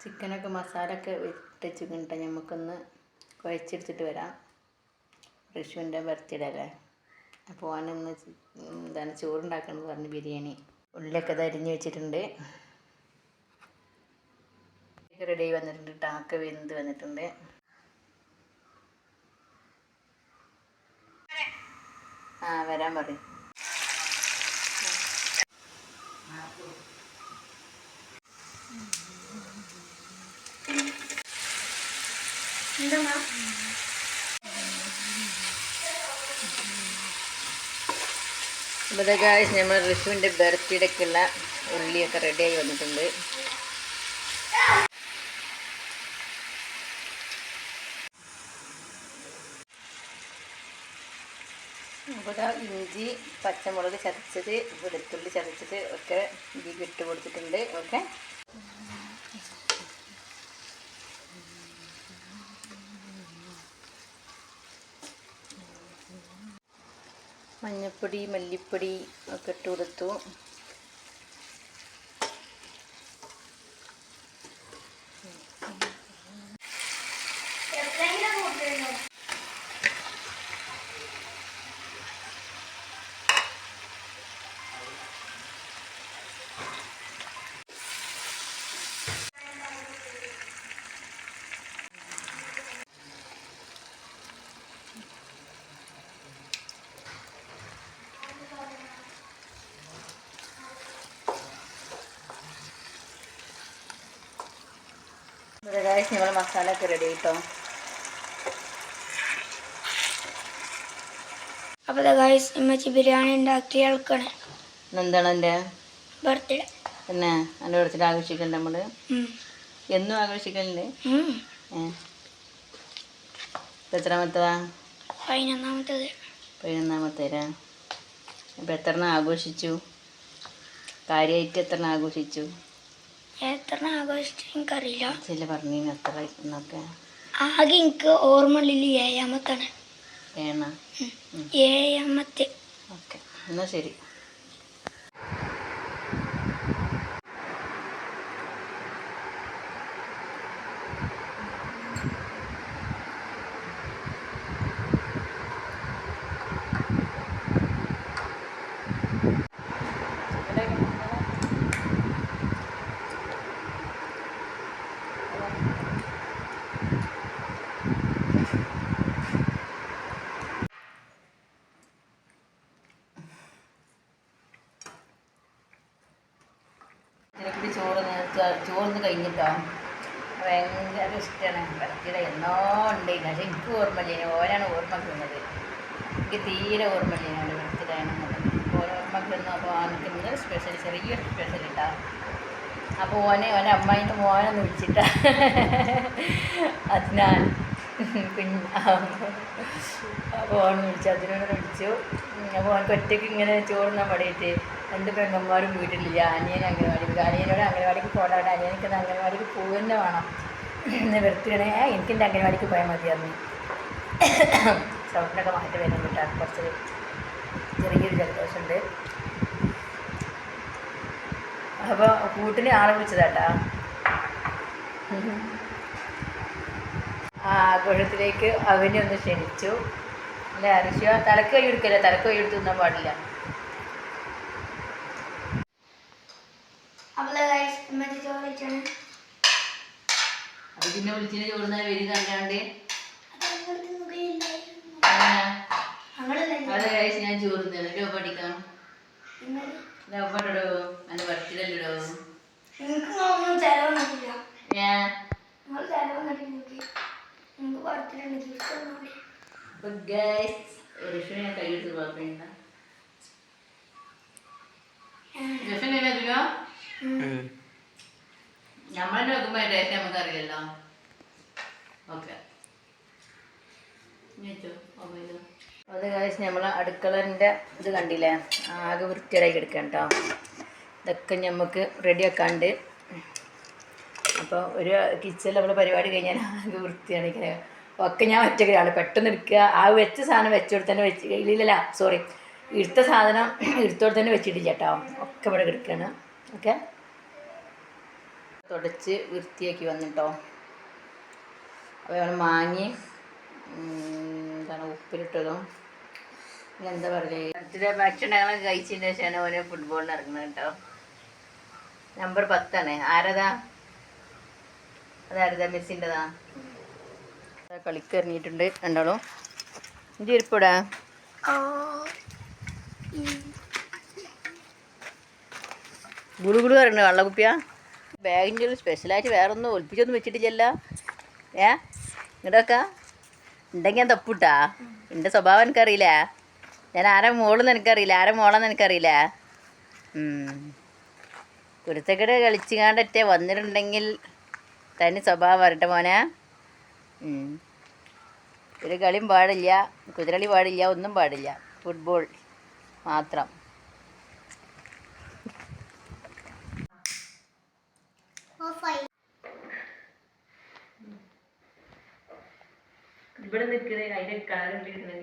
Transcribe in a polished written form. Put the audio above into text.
ചിക്കനൊക്കെ മസാലയൊക്കെ ഇട്ടിട്ട് നമുക്കൊന്ന് കുഴച്ചെടുത്തിട്ട് വരാം. ഋഷുവിൻ്റെ ബർത്ത്ഡേ അല്ലേ, അപ്പോൾ ഓനൊന്ന് എന്താണ് ചോറുണ്ടാക്കണമെന്ന് പറഞ്ഞ് ബിരിയാണി. ഉള്ളിയൊക്കെ ഇത് അരിഞ്ഞ് വെച്ചിട്ടുണ്ട്. റെഡി ആയി വന്നിട്ടുണ്ട്. ടാക്ക വെന്ത് വന്നിട്ടുണ്ട്. വരാൻ പറയും. അപ്പോൾ ഗായ്സ്, നമ്മൾ ഋഷുവിൻ്റെ ബർത്ത്ഡേക്കുള്ള ഉള്ളിയൊക്കെ റെഡിയായി വന്നിട്ടുണ്ട്. അപ്പോൾ ഇഞ്ചി, പച്ചമുളക് ചതച്ചത്, വെളുത്തുള്ളി ചതച്ചത് ഒക്കെ ഇതിൽ ഇട്ട് കൊടുത്തിട്ടുണ്ട്. ഓക്കെ, മഞ്ഞൾപ്പൊടി, മല്ലിപ്പൊടി ഒക്കെ ഇട്ട് കൊടുത്തു. നമ്മൾ മസാല ഒക്കെ റെഡി കിട്ടോ. അപ്പോൾ ഗായ്സ്, ഇമ്മച്ചി ബിരിയാണി ഉണ്ടാക്കി ആൾക്കാണ്. എന്താണ് എൻ്റെ ബർത്ത്ഡേ? പിന്നെ എൻ്റെ ബർത്ത്ഡേ ആഘോഷിക്കണ്ടേ നമ്മൾ? എന്നും ആഘോഷിക്കലുണ്ട്. എത്രാമത്തതാ? 11ാമത്തേത്. 11ാമത്തേരാ? അപ്പം എത്ര ആഘോഷിച്ചു? കാര്യമായിട്ട് എത്ര ആഘോഷിച്ചു? എത്ര ആഘോഷിച്ചു എനിക്കറിയില്ല. ചില പറഞ്ഞു എത്ര എന്നൊക്കെ. ആകെ എനിക്ക് ഓർമ്മയില്ല 7ാമത്താണ്. 7ാമത്തെ. ഓക്കെ, എന്നാൽ ശരി. ചോറിന് കഴിഞ്ഞിട്ടോ. ഭയങ്കര ഇഷ്ടമാണ് ബർത്ത്ഡേ. എന്നോ ഉണ്ട്, പക്ഷെ എനിക്ക് ഓർമ്മയില്ല. ഓനാണ് ഓർമ്മക്കുന്നത്. എനിക്ക് തീരെ ഓർമ്മയില്ല എൻ്റെ ബർത്ത്ഡേ ആണെന്നുള്ളത്. ഓർമ്മക്കുന്നു. അപ്പോൾ എനിക്ക് ഇന്നൊരു സ്പെഷ്യൽ, ചെറിയൊരു സ്പെഷ്യൽ ഇട്ടാ. അപ്പോൾ ഓനെ അമ്മായിൻ്റെ മോനൊന്ന് വിളിച്ചിട്ടാ അതിനാൻ അപ്പോൾ ഓൻ വിളിച്ചു, അതിനോട് വിളിച്ചു. അപ്പോൾ ഓനക്ക് ഒറ്റയ്ക്ക് ഇങ്ങനെ ചോറുന്നാൻ പടിയിട്ട് 2 പെങ്ങന്മാരും വീട്ടിലില്ല. അനിയൻ അംഗനവാടിക്ക്, അനിയനോട് അംഗനവാടിക്ക് പോകാണ്ട് അനിയനക്ക് അംഗനവാടിക്ക് പോകുക തന്നെ വേണം. ഇന്ന് ബർത്ത്ഡേ എനിക്കെൻ്റെ അംഗനവാടിക്ക് പോയാൽ മതിയായിരുന്നു. സൗണ്ടിനൊക്കെ മാറ്റി വരുന്നുണ്ട്. കുറച്ച് ചെറിയൊരു ജലദോഷമുണ്ട്. അപ്പോൾ കൂട്ടിന് ആളെ വിളിച്ചതാട്ടാ. ആഘോഷത്തിലേക്ക് അവനെ ഒന്ന് ക്ഷണിച്ചു. അല്ലേ ഋഷിയ? തലക്ക് കൈ എടുക്കല്ലേ, തലക്ക് കൈ എടുത്ത് തിന്നാൻ പാടില്ല. അത് പിന്നെ വിളിച്ചിന് ചോറുന്ന വരി കണ്ടാണ്ട് അവിടെ കഴിച്ച് ഞാൻ ചോറുന്നല്ലോ. ലോ പഠിക്കാം ലോപ്പടോ എൻ്റെ ബർത്ത്ഡേല്ലോ. ഋഷുവിനെ കൈയെടുത്ത് കുഴപ്പമില്ല. ഋഷുവിനോ നമ്മളെ നോക്കുമ്പോൾ ടേസ്റ്റ് നമുക്കറിയില്ലല്ലോ. ഓക്കെ, അത് കഴിച്ച് നമ്മൾ അടുക്കളൻ്റെ ഇത് കണ്ടില്ലേ, ആകെ വൃത്തിയായി എടുക്കാം കേട്ടോ. ഇതൊക്കെ നമുക്ക് റെഡിയാക്കാണ്ട്. അപ്പോൾ ഒരു കിച്ചണിൽ നമ്മൾ പരിപാടി കഴിഞ്ഞാൽ ആകെ വൃത്തിയാണ്. ഒക്കെ ഞാൻ ഒറ്റയ്ക്കാണ് പെട്ടെന്ന് എടുക്കുക. ആ വെച്ച സാധനം വെച്ചോട് തന്നെ ഇല്ലല്ല, സോറി, എടുത്ത സാധനം എടുത്തോട് തന്നെ വെച്ചിട്ടില്ല കേട്ടോ. ഒക്കെ ഇവിടെ എടുക്കുകയാണ്. ഓക്കെ, തുടച്ച് വൃത്തിയാക്കി വന്നിട്ടോ. അപ്പോൾ നമ്മൾ മാങ്ങി എന്താണ് ഉപ്പിലിട്ടതും പിന്നെ എന്താ പറയുക അടുത്ത ഭക്ഷണങ്ങളൊക്കെ കഴിച്ചതിന് ശേഷമാണ് ഓരോ ഫുട്ബോളിന് ഇറങ്ങുന്നത് കേട്ടോ. നമ്പർ 10 ആരതാ? അതാരതാ? മെസ്സിൻ്റെതാ. കളിക്കിറങ്ങിയിട്ടുണ്ട് രണ്ടാളും. ഇഞ്ചി ഇരിപ്പൂടാ ഗുളുഗുളു പറഞ്ഞു വെള്ളക്കുപ്പിയാ. ബാഗിൻ്റെ ഒരു സ്പെഷ്യലായിട്ട് വേറെ ഒന്നും ഒലിപ്പിച്ചൊന്നും വെച്ചിട്ടില്ലല്ലോ. ഇങ്ങോട്ടൊക്കെ ഉണ്ടെങ്കിൽ ഞാൻ തപ്പൂട്ടാ. എൻ്റെ സ്വഭാവം എനിക്കറിയില്ല. ഞാൻ ആരെ മോളെന്ന് എനിക്കറിയില്ല, ആരെ മോളെന്ന് എനിക്കറിയില്ല. കുരുത്തക്കട് കളിച്ചുകാണ്ടറ്റേ വന്നിട്ടുണ്ടെങ്കിൽ തനി സ്വഭാവം വരട്ടെ മോനെ. ഒരു കളിയും പാടില്ല, കുതിരളി പാടില്ല, ഒന്നും പാടില്ല. ഫുട്ബോൾ മാത്രം. ഇവിടെ നിൽക്കുന്നത് അതിൻ്റെ കളറിലിരിക്കുന്നത്